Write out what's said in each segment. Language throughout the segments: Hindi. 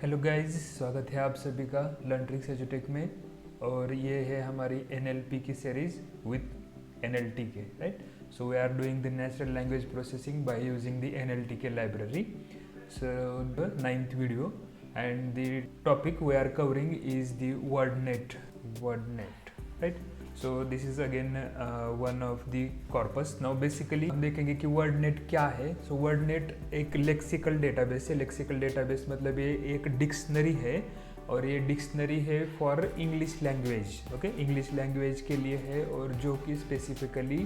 हेलो गाइस, स्वागत है आप सभी का लर्न ट्रिक्स एजुटेक में। और ये है हमारी एनएलपी की series with NLTK right. So we are doing the natural language processing by using the NLTK library. So the ninth video and the topic we are covering is the WordNet right. So this is again one of the corpus. Now basically हम देखेंगे कि वर्डनेट क्या है। सो वर्डनेट एक लेक्सिकल डेटाबेस है। लेक्सिकल डेटाबेस मतलब ये एक डिक्शनरी है, और ये डिक्शनरी है for English language. Okay, English language के लिए है, और जो कि स्पेसिफिकली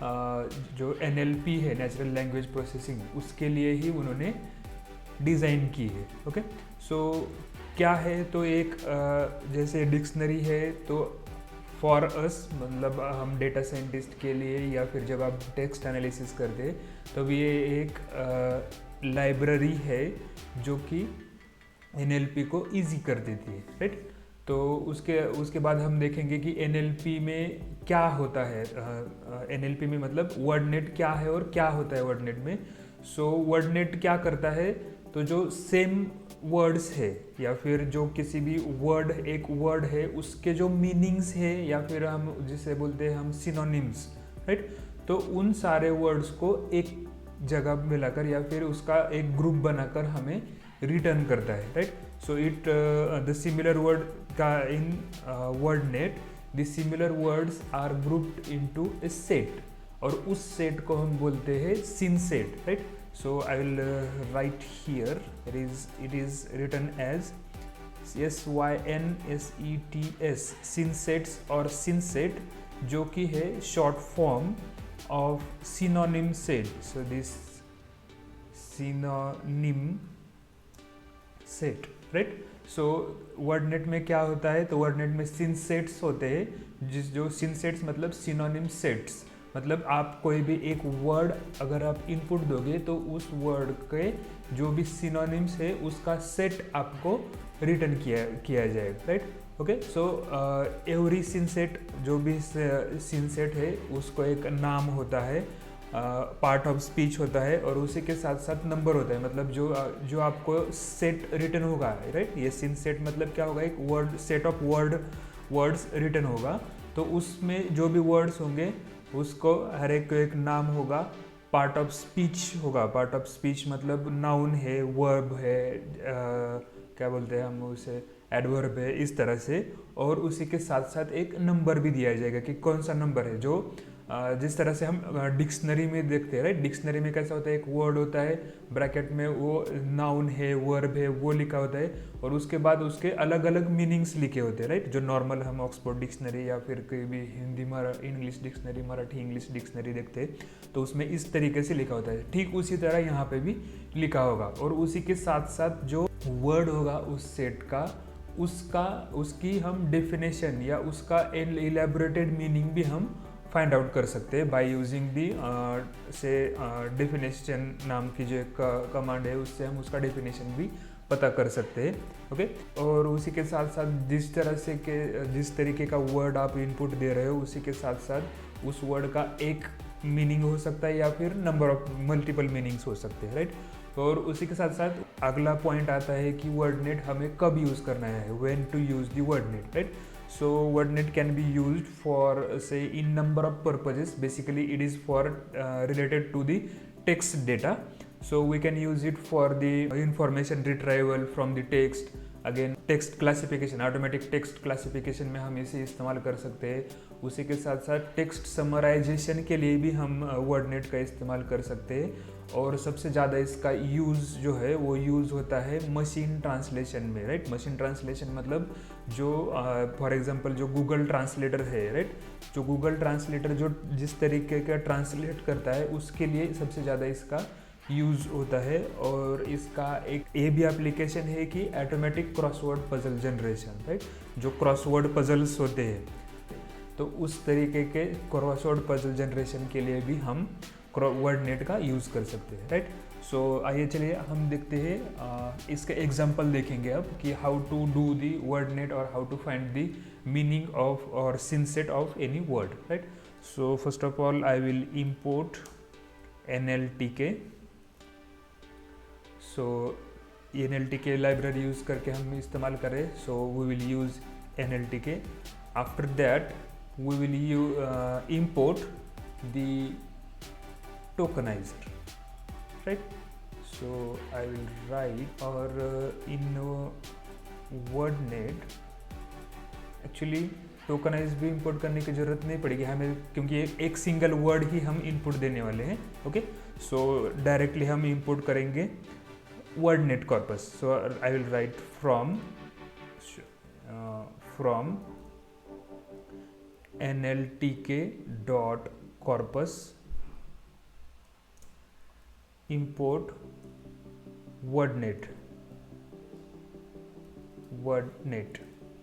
जो एनएलपी है, नेचुरल लैंग्वेज प्रोसेसिंग, उसके लिए ही उन्होंने डिज़ाइन की है। ओके, सो क्या है, तो एक जैसे डिक्शनरी है, तो फॉर अस मतलब हम डेटा साइंटिस्ट के लिए, या फिर जब आप टेक्स्ट एनालिसिस करते तो ये एक लाइब्रेरी है जो कि एनएलपी को इजी कर देती है राइट। तो उसके बाद हम देखेंगे कि एनएलपी में क्या होता है। एनएलपी में मतलब वर्डनेट क्या है और क्या होता है वर्डनेट में। सो वर्डनेट क्या करता है, तो जो सेम वर्ड्स है, या फिर जो किसी भी एक वर्ड है, उसके जो मीनिंग्स है, या फिर हम जिसे बोलते हैं हम सिनोनिम्स राइट, तो उन सारे वर्ड्स को एक जगह मिलाकर या फिर उसका एक ग्रुप बनाकर हमें रिटर्न करता है right. So it the similar word का in WordNet the similar words are grouped into a set, और उस सेट को हम बोलते हैं synset right. So I will write here. It is written as SYNSETS, synsets or synset, जो कि है short form of synonym set. So this synonym set, right? So WordNet में क्या होता है, तो वर्डनेट में सिंसेट्स होते हैं, जो सिंसेट्स मतलब सिनोनिम सेट्स, मतलब आप कोई भी एक वर्ड अगर आप इनपुट दोगे तो उस वर्ड के जो भी सिनोनिम्स है उसका सेट आपको रिटर्न किया जाएगा right. Okay, so every synset, जो भी सिनसेट है उसको एक नाम होता है, पार्ट ऑफ स्पीच होता है, और उसी के साथ साथ नंबर होता है, मतलब जो आपको सेट रिटर्न होगा राइट। ये सिनसेट मतलब क्या होगा, एक word set of words return होगा, तो उसमें जो भी वर्ड्स होंगे उसको हर एक को एक नाम होगा, पार्ट ऑफ स्पीच होगा। पार्ट ऑफ स्पीच मतलब नाउन है, वर्ब है, क्या बोलते हैं हम उसे, एडवर्ब है, इस तरह से। और उसी के साथ साथ एक नंबर भी दिया जाएगा कि कौन सा नंबर है, जो जिस तरह से हम डिक्शनरी में देखते हैं राइट। डिक्शनरी में कैसा होता है, एक वर्ड होता है, ब्रैकेट में वो नाउन है, वर्ब है, वो लिखा होता है, और उसके बाद उसके अलग अलग मीनिंग्स लिखे होते हैं राइट। जो नॉर्मल हम ऑक्सफोर्ड डिक्शनरी या फिर कोई भी Hindi English dictionary, Marathi English dictionary देखते हैं, तो उसमें इस तरीके से लिखा होता है। ठीक उसी तरह यहाँ पे भी लिखा होगा, और उसी के साथ साथ जो वर्ड होगा उस सेट का, उसकी हम डेफिनेशन या उसका इलेबोरेटेड मीनिंग भी हम फाइंड आउट कर सकते हैं बाय यूजिंग दी से डेफिनेशन नाम की जो एक कमांड है, उससे हम उसका डेफिनेशन भी पता कर सकते हैं। ओके, और उसी के साथ साथ जिस तरीके का वर्ड आप इनपुट दे रहे हो, उसी के साथ साथ उस वर्ड का एक मीनिंग हो सकता है या फिर नंबर ऑफ मल्टीपल मीनिंग्स हो सकते हैं राइट। और उसी के साथ साथ अगला पॉइंट आता है कि वर्डनेट हमें कब यूज़ करना है, when to use the WordNet right. So WordNet can be used for say in number of purposes. Basically it is for related to the text data. So we can use it for the information retrieval from the text. Again text classification, automatic text classification में हम इसे इस्तेमाल कर सकते हैं। उसी के साथ साथ टेक्स्ट समराइजेशन के लिए भी हम वर्डनेट का इस्तेमाल कर सकते हैं, और सबसे ज़्यादा इसका यूज़ जो है वो यूज़ होता है मशीन ट्रांसलेशन में राइट। मशीन ट्रांसलेशन मतलब जो फॉर एग्जांपल जो गूगल ट्रांसलेटर है राइट, जो गूगल ट्रांसलेटर जो जिस तरीके का ट्रांसलेट करता है उसके लिए सबसे ज़्यादा इसका यूज़ होता है। और इसका एक ये भी एप्लीकेशन है कि automatic crossword puzzle generation right, जो क्रॉसवर्ड पजल्स होते हैं, तो उस तरीके के क्रॉसवर्ड पजल जनरेशन के लिए भी हम वर्डनेट का यूज़ कर सकते हैं राइट। सो आइए चलिए हम देखते हैं, इसका एग्जांपल देखेंगे अब कि how to do the WordNet और how to find the meaning of और synset of any word right. So first of all I will import NLTK. So NLTK library use करके हम इस्तेमाल करें, so we will use NLTK. After that we will import the tokenized, right? So I will write, or in WordNet actually tokenise भी इंपोर्ट करने की ज़रूरत नहीं पड़ेगी हमें, क्योंकि एक सिंगल वर्ड ही हम इनपुट देने वाले हैं. ओके, सो डायरेक्टली हम इंपोर्ट करेंगे WordNet corpus. So I will right from nltk.corpus import WordNet,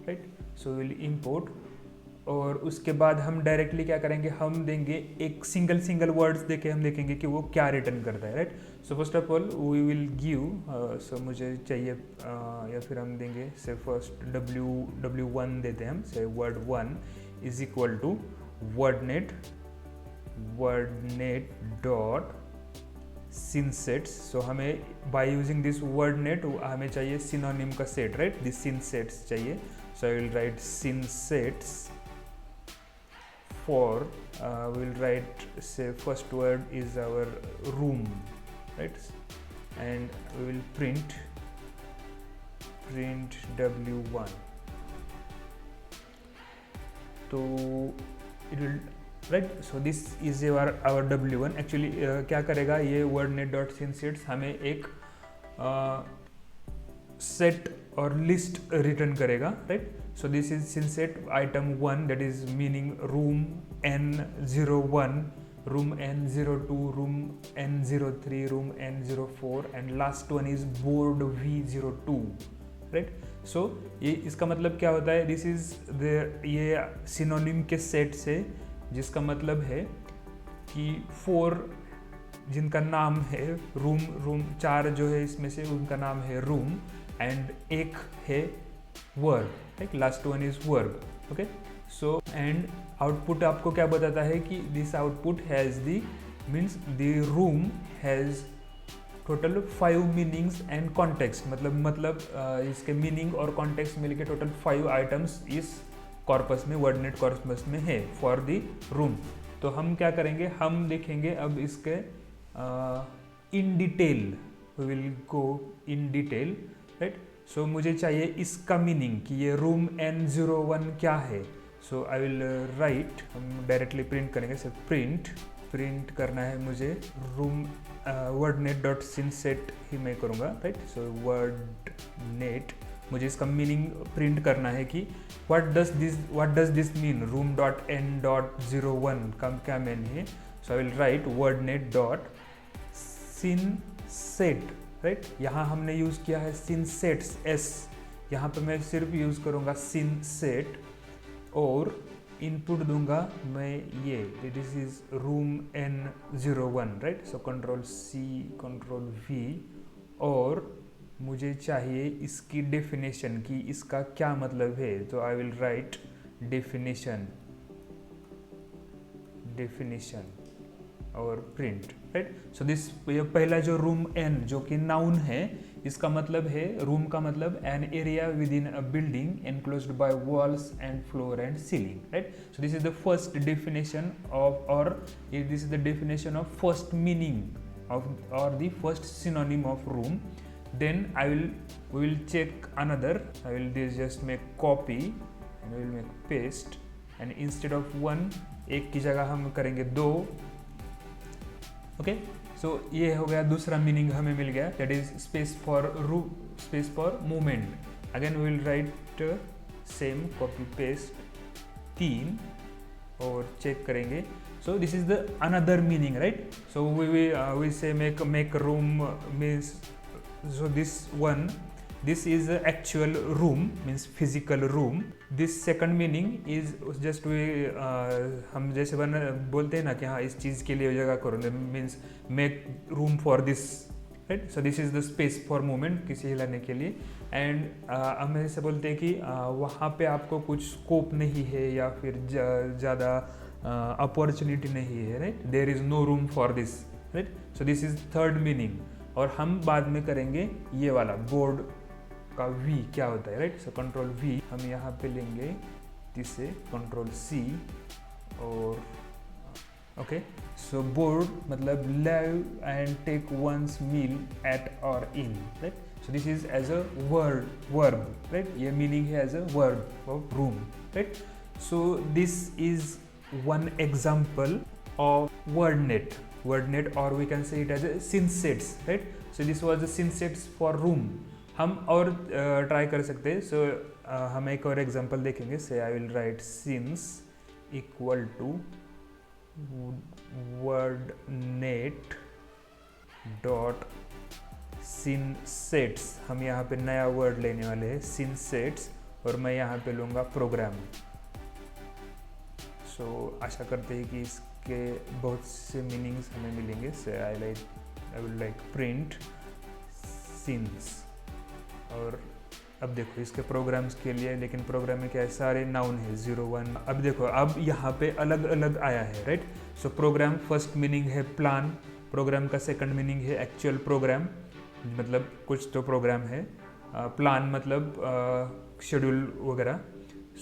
right. So will import, और उसके बाद हम डायरेक्टली क्या करेंगे, हम देंगे एक सिंगल वर्ड्स देके हम देखेंगे कि वो क्या रिटर्न करता है, right. So first of all we will give, so मुझे चाहिए या फिर हम देंगे से फर्स्ट w1 देते हैं हम, से word1 is equal to WordNet dot synsets. सो हमें by using this WordNet हमें चाहिए सिनोनिम का सेट, राइट. दिस synsets चाहिए. So I will write synsets for we'll write, say first word is our room, right, and we will print w1. तो it will, right, so this is our w1. Actually क्या करेगा ये WordNet.synsets हमें एक सेट और लिस्ट रिटर्न करेगा, right. So this is synset item 1, that is meaning room n01, room n02, room n03, room n04, and last one is board v02, right. So ये इसका मतलब क्या होता है, दिस इज ये सिनोनिम के सेट से, जिसका मतलब है कि 4 जिनका नाम है रूम 4 जो है इसमें से उनका नाम है रूम, एंड एक है verb, right. Last one is verb. Okay, so and output आपको क्या बताता है कि this output has the means the room has total 5 meanings and context, मतलब इसके मीनिंग और कॉन्टेक्स्ट मिलके टोटल 5 आइटम्स इस कॉर्पस में, वर्डनेट कॉर्पस में है फॉर द रूम. तो हम क्या करेंगे, हम देखेंगे अब इसके in detail, we will go in detail, right. So मुझे चाहिए इसका मीनिंग कि ये रूम n01 क्या है. सो आई विल राइट, हम डायरेक्टली प्रिंट करेंगे. सो प्रिंट करना है मुझे रूम WordNet.synset ही मैं करूँगा, राइट. सो WordNet, मुझे इसका मीनिंग प्रिंट करना है कि what does this mean, room.n.01 का क्या मीन है. So I will write WordNet.synset, right. यहाँ हमने यूज़ किया है synsets s, यहाँ पे मैं सिर्फ यूज़ करूँगा synset, और इनपुट दूंगा मैं ये, this is room n01, right. So Ctrl+C Ctrl+V, और मुझे चाहिए इसकी डेफिनेशन की इसका क्या मतलब है. तो आई विल राइट डेफिनेशन और प्रिंट, राइट. सो दिस पहला जो रूम n जो कि नाउन है, इसका मतलब है, रूम का मतलब an area within a building enclosed by walls and floor and ceiling, right. So this is the first definition of, और this is the definition of first meaning of, और the first synonym of room. Then we will check another. I will just make copy and we will make paste, and instead of 1 एक की जगह हम करेंगे 2. ओके, सो ये हो गया दूसरा मीनिंग हमें मिल गया, that is space for movement. Again we will write same copy paste 3 और चेक करेंगे. So this is the another meaning, right. So we say make room means, so this is the actual room, means physical room. This second meaning is just हम जैसे बोलते हैं ना कि हाँ इस चीज़ के लिए जगह करो, means make room for this, right. so this is the space for movement, किसी हिलाने के लिए. and हम ऐसे बोलते हैं कि वहाँ पे आपको कुछ स्कोप नहीं है या फिर ज़्यादा अपॉर्चुनिटी नहीं है, right. there is no room for this, right. so this is third meaning. और हम बाद में करेंगे ये वाला बोर्ड का V क्या होता है, राइट। सो कंट्रोल V हम यहाँ पे लेंगे, जिससे कंट्रोल C और ओके। सो बोर्ड मतलब live and take one's meal at or in, right. So this is as a verb, right. ये मीनिंग है as a verb of room, right. So this is one example of WordNet और we can say it as a synsets, right. So this was the synsets for room. हम और ट्राई कर सकते हैं। सो हम एक और एग्जांपल देखेंगे। Say I will write syns equal to WordNet dot synsets. हम यहाँ पे नया वर्ड लेने वाले हैं सिंसेट्स, और मैं यहाँ पे लूँगा प्रोग्राम। सो आशा करते हैं कि इसके बहुत से मीनिंग्स हमें मिलेंगे। से I will like print since. और अब देखो इसके प्रोग्राम्स के लिए, लेकिन प्रोग्राम में क्या है, सारे नाउन है 0 1। अब देखो अब यहाँ पे अलग अलग आया है, right. So program first meaning है प्लान, प्रोग्राम का सेकंड मीनिंग है एक्चुअल प्रोग्राम, मतलब कुछ तो प्रोग्राम है। प्लान मतलब शेड्यूल वगैरह।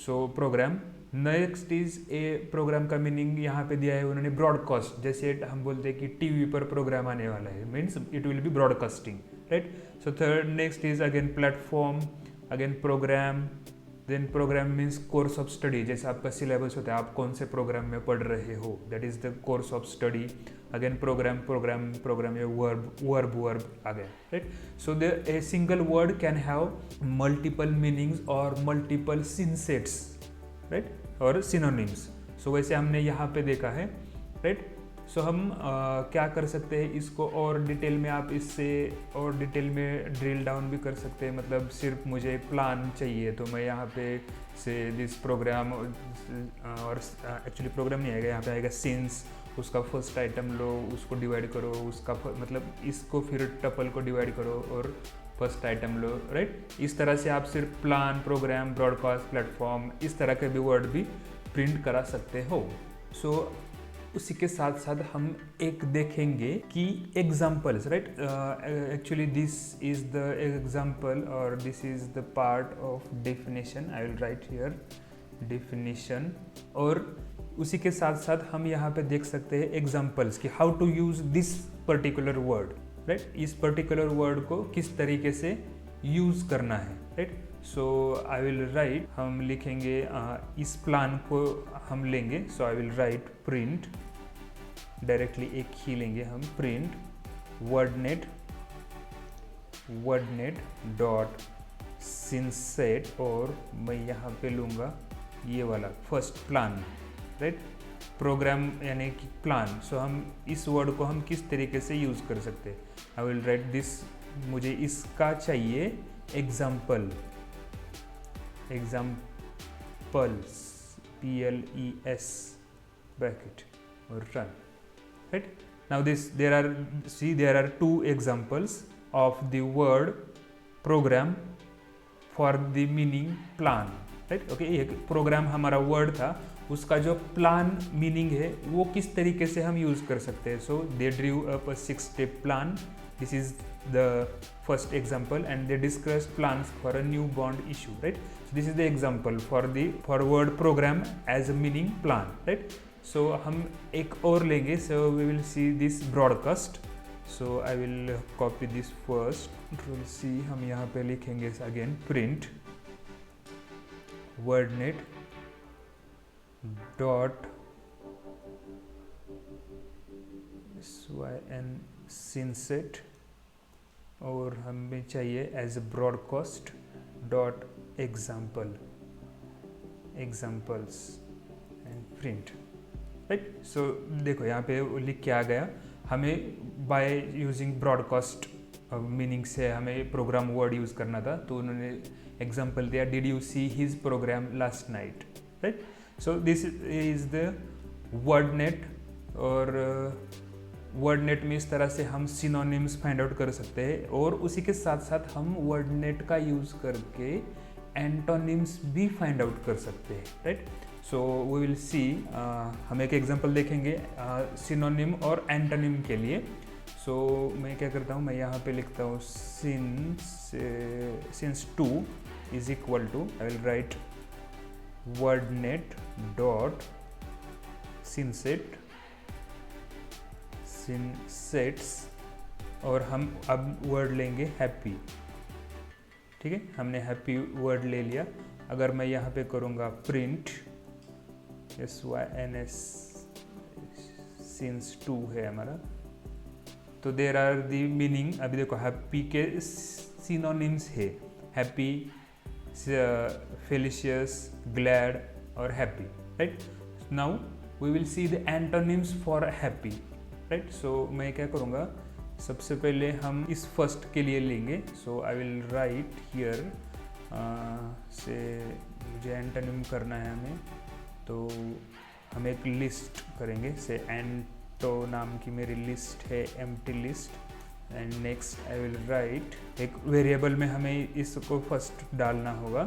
So program next is a program का मीनिंग यहाँ पे दिया है उन्होंने ब्रॉडकास्ट। जैसे हम बोलते हैं कि टीवी पर प्रोग्राम आने वाला है, means it will be broadcasting, right. So third next is again platform, again program, then program means course of study. जैसे आपका सिलेबस होता है, आप कौन से प्रोग्राम में पढ़ रहे हो, that is the course of study. Again program ये वर्ब आ गया, right. So the A single word can have multiple meanings और मल्टीपल सिंसेट्स, राइट, और सिनोनिम्स। सो वैसे हमने यहाँ पे देखा है, राइट। सो हम क्या कर सकते हैं, इसको और डिटेल में आप इससे और डिटेल में ड्रिल डाउन भी कर सकते हैं। मतलब सिर्फ मुझे प्लान चाहिए तो मैं यहाँ पे से दिस प्रोग्राम, और एक्चुअली प्रोग्राम नहीं आएगा, यहाँ पे आएगा सिंस। उसका फर्स्ट आइटम लो, उसको डिवाइड करो, उसका मतलब इसको फिर टपल को डिवाइड करो और फर्स्ट आइटम लो, राइट। इस तरह से आप सिर्फ प्लान, प्रोग्राम, ब्रॉडकास्ट, प्लेटफॉर्म, इस तरह के भी वर्ड भी प्रिंट करा सकते हो। सो उसी के साथ साथ हम एक देखेंगे कि examples, right. Actually this is the example और this is the part of definition. I will write here definition. और उसी के साथ साथ हम यहाँ पे देख सकते हैं एग्जाम्पल्स कि how to use this particular word, right. इस पर्टिकुलर वर्ड को किस तरीके से यूज करना है, right. So I will write, हम लिखेंगे इस प्लान को हम लेंगे। So I will write print, directly एक ही लेंगे हम, प्रिंट वर्डनेट डॉट सिंसेट, और मैं यहाँ पे लूँगा ये वाला फर्स्ट प्लान, राइट। प्रोग्राम यानी कि प्लान। सो हम इस वर्ड को हम किस तरीके से यूज़ कर सकते हैं। आई विल राइट दिस, मुझे इसका चाहिए एग्जाम्पल्स, PLES ब्रैकेट और run, right. Now there are two examples of the word program for the meaning plan, right. Okay, एक प्रोग्राम हमारा वर्ड था, उसका जो प्लान मीनिंग है वो किस तरीके से हम यूज़ कर सकते हैं। So they drew up a 6-step plan, this is the first example, and they discussed plans for a new bond issue, right. So this is the example for word program as a meaning plan, right. So हम एक और लेंगे। so we will see this broadcast. so I will copy this first, control C, हम यहाँ पे लिखेंगे again print wordnet dot synset, और हमें चाहिए as a broadcast dot examples and print, right. So देखो यहाँ पे लिख के आ गया, हमें बाय यूजिंग ब्रॉडकास्ट मीनिंग से हमें प्रोग्राम वर्ड यूज़ करना था, तो उन्होंने एग्जाम्पल दिया, did you see his program last night, right. So this is the WordNet. और वर्डनेट में इस तरह से हम सिनोनिम्स फाइंड आउट कर सकते हैं, और उसी के साथ साथ हम वर्डनेट का यूज़ करके एंटोनिम्स भी फाइंड आउट कर सकते हैं, right. So we will see, हम एक एग्जांपल देखेंगे सिनोनिम और एंटोनिम के लिए। सो मैं क्या करता हूँ, मैं यहाँ पे लिखता हूँ since 2 is equal to, I will write wordnet dot sinsets और हम अब वर्ड लेंगे हैप्पी। ठीक है, हमने हैप्पी वर्ड ले लिया। अगर मैं यहाँ पे करूँगा प्रिंट SYNS सिंस 2 है हमारा, तो देर आर दी मीनिंग। अभी देखो हैप्पी के सिनोनिम्स है, हैप्पी, फेलिशियस, ग्लैड और happy, right. Now we will see the antonyms for happy, right. So मैं क्या करूँगा, सबसे पहले हम इस फर्स्ट के लिए लेंगे। So I will write here से, मुझे एंटोनिम करना है हमें, तो हम एक लिस्ट करेंगे। से एंटो नाम की मेरी लिस्ट है, empty list. And next I will write, एक वेरिएबल में हमें इसको फर्स्ट डालना होगा।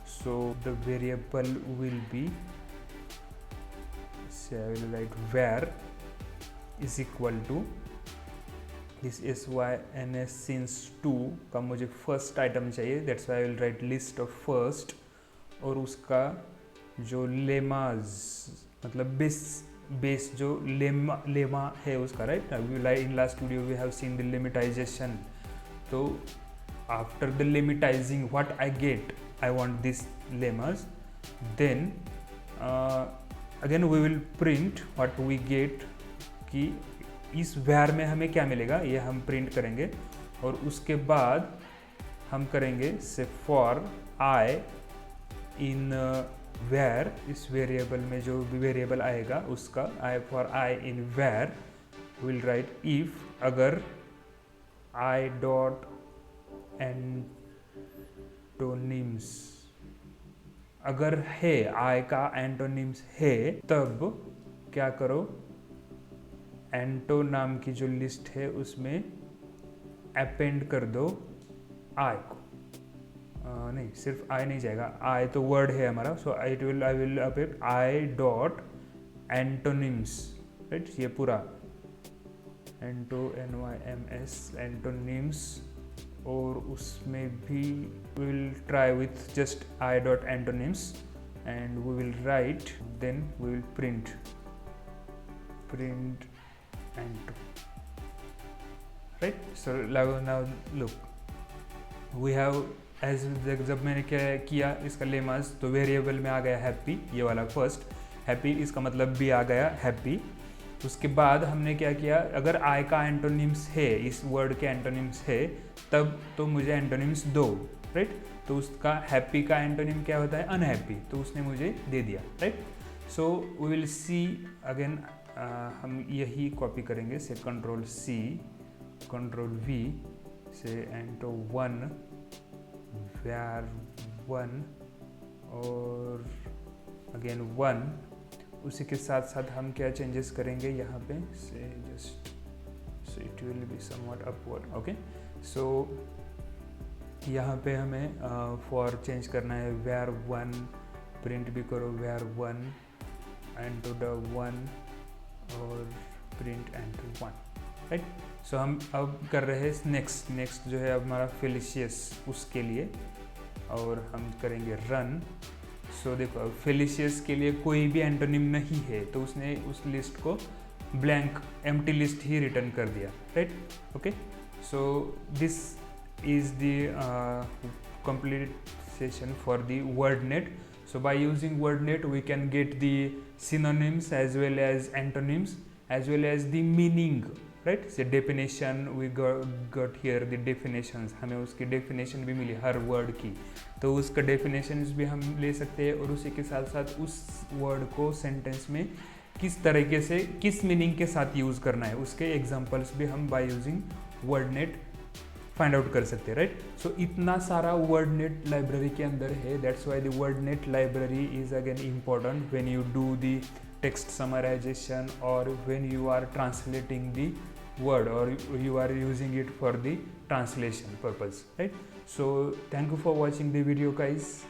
So the variable will be, say I will write where is equal to this SYNS since 2 का मुझे फर्स्ट आइटम चाहिए, that's why I will write list of first. और उसका जो लेमाज मतलब बेस जो लेमा है उसका, right. In last video we have seen the lemmatization. तो after the lemmatizing what I get, I want this lemmas, then again we will print what we get, कि इस where में हमें क्या मिलेगा ये हम प्रिंट करेंगे। और उसके बाद हम करेंगे से फॉर i इन where, इस वेरिएबल में जो भी वेरिएबल आएगा उसका for i in where will write if, अगर i डॉट एंटोनिम्स, अगर है i का एंटोनिम्स है, तब क्या करो, एंटो नाम की जो लिस्ट है उसमें अपेंड कर दो आई को। नहीं, सिर्फ आई नहीं जाएगा, आई तो वर्ड है हमारा। So I will append I dot antonyms, right. ये पूरा एंटो NYMS एंटोनिम्स, और उसमें भी we will try with just I dot antonyms and we will write, then we will print ento, right। so now look, we have as जब मैंने क्या किया इसका लेमास, तो वेरिएबल में आ गया हैप्पी, ये वाला फर्स्ट हैप्पी, इसका मतलब भी आ गया हैप्पी। उसके बाद हमने क्या किया, अगर आई का एंटोनिम्स है, इस वर्ड के एंटोनिम्स है, तब तो मुझे एंटोनिम्स दो, राइट। तो उसका हैप्पी का एंटोनिम क्या होता है, अनहैप्पी, तो उसने मुझे दे दिया, right. So we will see again, हम यही कॉपी करेंगे, से कंट्रोल C कंट्रोल V, से एंटो 1 where 1 और अगेन 1। उसी के साथ साथ हम क्या चेंजेस करेंगे यहाँ पे, say just so it will be somewhat upward, okay. सो यहाँ पे हमें फॉर चेंज करना है, where 1 प्रिंट भी करो where 1 एंटो द 1 और प्रिंट एंटो 1, राइट। सो हम अब कर रहे हैं नेक्स्ट जो है अब हमारा फेलिशियस, उसके लिए, और हम करेंगे रन। सो देखो अब फेलिशियस के लिए कोई भी एंटोनिम नहीं है, तो उसने उस लिस्ट को ब्लैंक एम्प्टी लिस्ट ही रिटर्न कर दिया, right, okay. So this is the complete session for the WordNet. So by using WordNet we can get the synonyms as well as antonyms as well as the meaning, right। So definition we got here, the definitions, हमें उसकी definition भी मिली हर word की, तो उसका definitions भी हम ले सकते हैं। और उसी के साथ साथ उस word को sentence में किस तरीके से किस meaning के साथ use करना है, उसके examples भी हम by using WordNet find out कर सकते हैं, राइट। सो इतना सारा वर्डनेट लाइब्रेरी के अंदर है, that's why the WordNet library is again important when you do the text summarization और when you are translating the word और you are using it for the translation purpose, right. So thank you for watching the video guys.